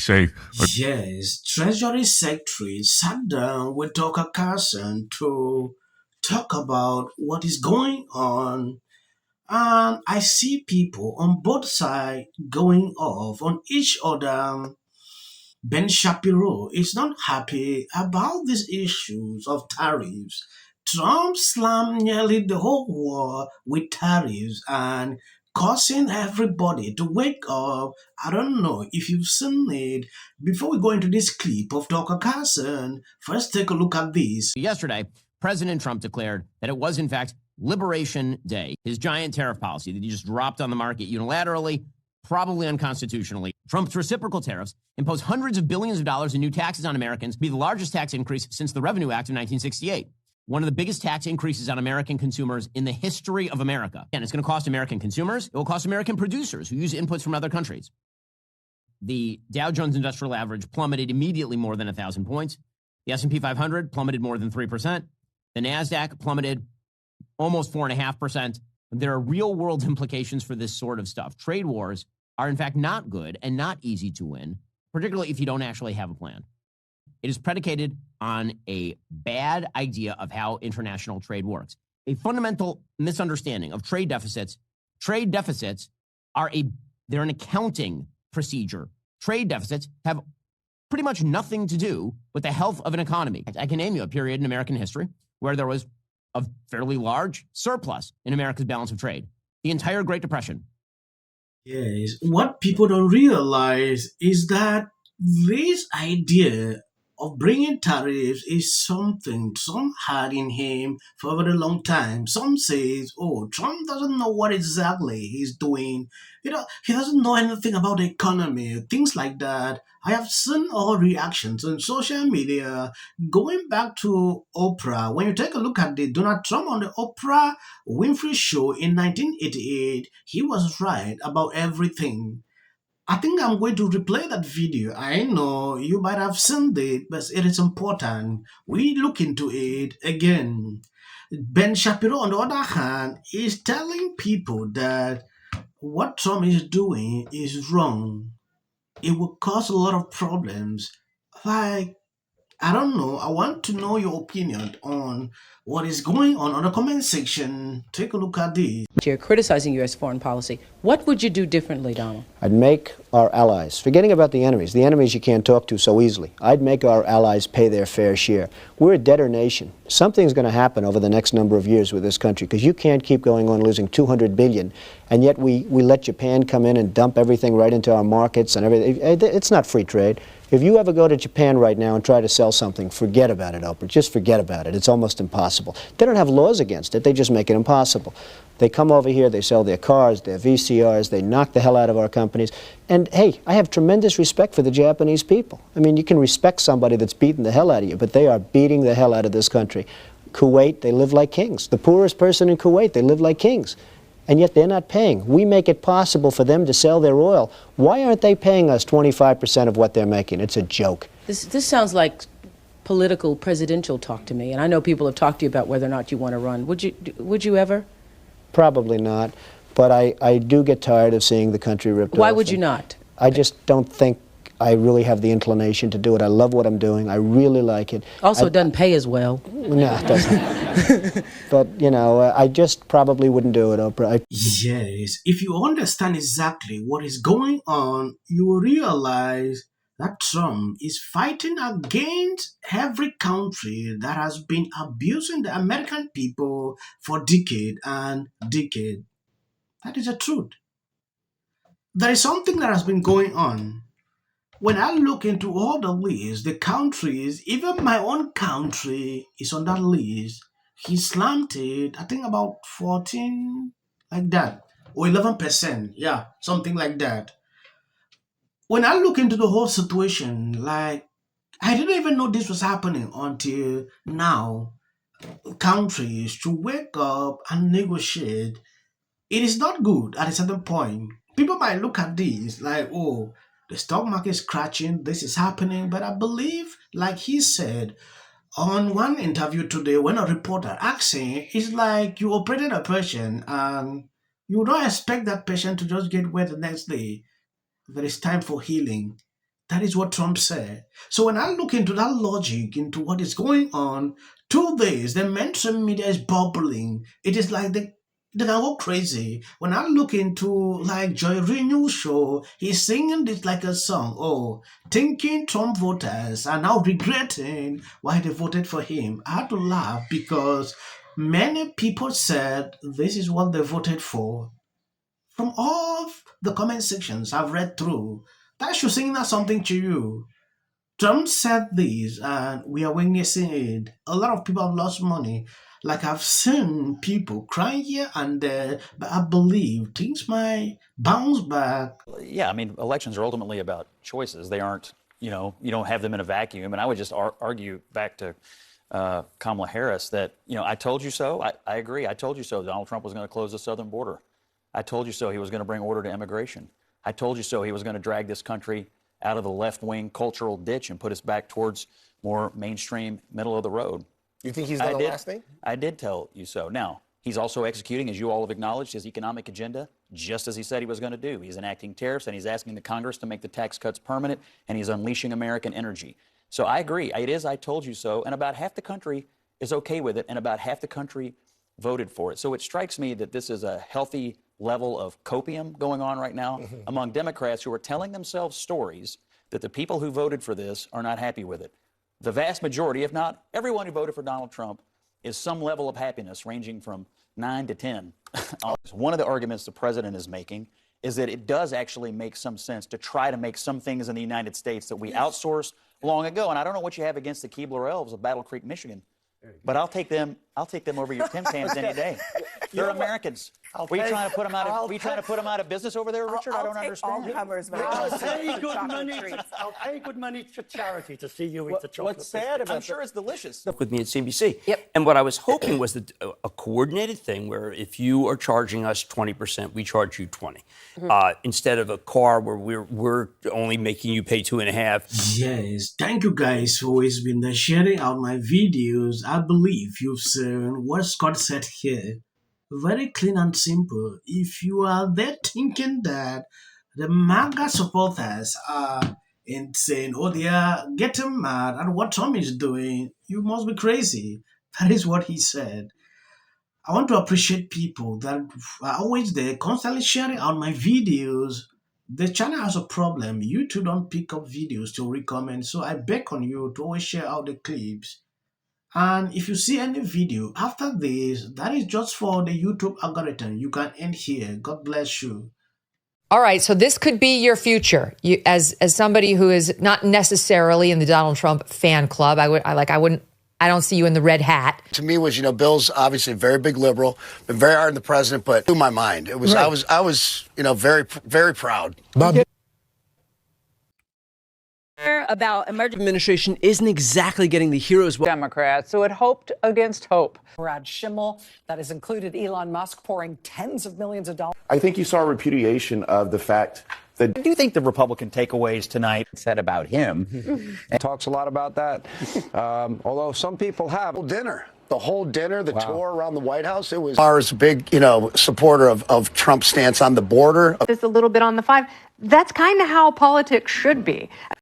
say, Yes, Treasury Secretary sat down with Tucker Carlson to talk about what is going on. And I see people on both sides going off on each other. Ben Shapiro is not happy about these issues of tariffs. Trump slammed nearly the whole war with tariffs and causing everybody to wake up. I don't know if you've seen it. Before we go into this clip of Tucker Carlson, first take a look at this. Yesterday, President Trump declared that it was, in fact, Liberation Day, his giant tariff policy that he just dropped on the market unilaterally, probably unconstitutionally. Trump's reciprocal tariffs impose hundreds of billions of dollars in new taxes on Americans, be the largest tax increase since the Revenue Act of 1968. One of the biggest tax increases on American consumers in the history of America. And it's going to cost American consumers. It will cost American producers who use inputs from other countries. The Dow Jones Industrial Average plummeted immediately more than 1,000 points. The S&P 500 plummeted more than 3%. The NASDAQ plummeted almost 4.5%. There are real-world implications for this sort of stuff. Trade wars are, in fact, not good and not easy to win, particularly if you don't actually have a plan. It is predicated on a bad idea of how international trade works. A fundamental misunderstanding of trade deficits. Trade deficits they're an accounting procedure. Trade deficits have pretty much nothing to do with the health of an economy. I can name you a period in American history where there was a fairly large surplus in America's balance of trade. The entire Great Depression. Yes, what people don't realize is that this idea of bringing tariffs is something Trump had in him for a very long time. Some says, "Oh, Trump doesn't know what exactly he's doing. He doesn't know anything about the economy, things like that." I have seen all reactions on social media going back to Oprah. When you take a look at the Donald Trump on the Oprah Winfrey Show in 1988, he was right about everything. I think I'm going to replay that video. I know you might have seen it, but it is important. We look into it again. Ben Shapiro, on the other hand, is telling people that what Trump is doing is wrong. It will cause a lot of problems. Like, I don't know. I want to know your opinion on what is going on the comment section. Take a look at this. You're criticizing U.S. foreign policy. What would you do differently, Donald? I'd make our allies, forgetting about the enemies you can't talk to so easily, I'd make our allies pay their fair share. We're a debtor nation. Something's going to happen over the next number of years with this country, because you can't keep going on losing $200 billion, and yet we let Japan come in and dump everything right into our markets and everything. It's not free trade. If you ever go to Japan right now and try to sell something, forget about it, Oprah. Just forget about it. It's almost impossible. They don't have laws against it. They just make it impossible. They come over here, they sell their cars, their VCRs, they knock the hell out of our companies. And hey, I have tremendous respect for the Japanese people. I mean, you can respect somebody that's beating the hell out of you, but they are beating the hell out of this country. Kuwait, they live like kings. The poorest person in Kuwait, they live like kings. And yet they're not paying. We make it possible for them to sell their oil. Why aren't they paying us 25% of what they're making? It's a joke. This sounds like political presidential talk to me, and I know people have talked to you about whether or not you want to run. Would you ever? Probably not. But I do get tired of seeing the country ripped off. Why would you not? I just don't think I really have the inclination to do it. I love what I'm doing. I really like it. Also, it doesn't pay as well. No, it doesn't. But, you know, I just probably wouldn't do it, Oprah. Yes, if you understand exactly what is going on, you will realize that Trump is fighting against every country that has been abusing the American people for decade and decade. That is the truth. There is something that has been going on. When I look into all the lists, the countries, even my own country is on that list. He slammed it, I think about 14, like that, or 11%. Yeah, something like that. When I look into the whole situation, like, I didn't even know this was happening until now. Countries to wake up and negotiate, it is not good at a certain point. People might look at this like, oh, the stock market is crashing, this is happening. But I believe, like he said on one interview today, when a reporter asked him, it's like you operated a patient and you don't expect that patient to just get well the next day. There is time for healing. That is what Trump said. So when I look into that logic, into what is going on, 2 days, the mainstream media is bubbling. It is like they can go crazy. When I look into like Joy Renew's show, he's singing this like a song. Oh, thinking Trump voters are now regretting why they voted for him. I had to laugh because many people said this is what they voted for. From all the comment sections I've read through, that should signal something to you. Trump said this, and we are witnessing it. A lot of people have lost money. Like I've seen people crying here and there, but I believe things might bounce back. Yeah, I mean, elections are ultimately about choices. They aren't, you don't have them in a vacuum. And I would just argue back to Kamala Harris that, I told you so. I agree. I told you so. Donald Trump was going to close the southern border. I told you so. He was going to bring order to immigration. I told you so. He was going to drag this country out of the left-wing cultural ditch and put us back towards more mainstream, middle of the road. You think he's done the last thing? I did tell you so. Now, he's also executing, as you all have acknowledged, his economic agenda, just as he said he was going to do. He's enacting tariffs, and he's asking the Congress to make the tax cuts permanent, and he's unleashing American energy. So I agree. It is I told you so, and about half the country is okay with it, and about half the country voted for it. So it strikes me that this is a healthy level of copium going on right now among Democrats who are telling themselves stories that the people who voted for this are not happy with it. The vast majority, if not everyone who voted for Donald Trump, is some level of happiness ranging from 9 to 10. One of the arguments the president is making is that it does actually make some sense to try to make some things in the United States that we outsourced long ago. And I don't know what you have against the Keebler Elves of Battle Creek, Michigan, but I'll take them over your Tim Tams any day. They're Americans. Are you trying to put them out of? Are you trying to put them out of business over there, Richard? I don't understand. I'll pay good money to charity to see you eat the chocolate. What's sad about? I'm sure it's delicious. With me at CNBC. Yep. And what I was hoping was that a coordinated thing where if you are charging us 20%, we charge you 20, instead of a car where we're only making you pay 2.5. Yes, thank you guys who always been there sharing out my videos. I believe you've seen what Scott said here. Very clean and simple. If you are there thinking that the MAGA supporters are insane or they are getting mad at what Trump is doing, you must be crazy. That is what he said. I want to appreciate people that are always there, constantly sharing out my videos. The channel has a problem. YouTube don't pick up videos to recommend, so I beg on you to always share out the clips. And if you see any video after this, that is just for the YouTube algorithm. You can end here. God bless you. All right, so this could be your future. You, as somebody who is not necessarily in the Donald Trump fan club, I don't see you in the red hat. To me, was Bill's obviously a very big liberal, been very hard on the president, but blew my mind. It was right. I was very very proud. Bob. About emerging administration isn't exactly getting the heroes. Democrats who had hoped against hope. Brad Schimmel, that has included Elon Musk pouring tens of millions of dollars. I think you saw a repudiation of the fact that. I do think the Republican takeaways tonight said about him. And talks a lot about that, although some people have. The whole dinner, the tour around the White House, it was. Barr's a big, supporter of Trump's stance on the border. Just a little bit on the 5. That's kind of how politics should be.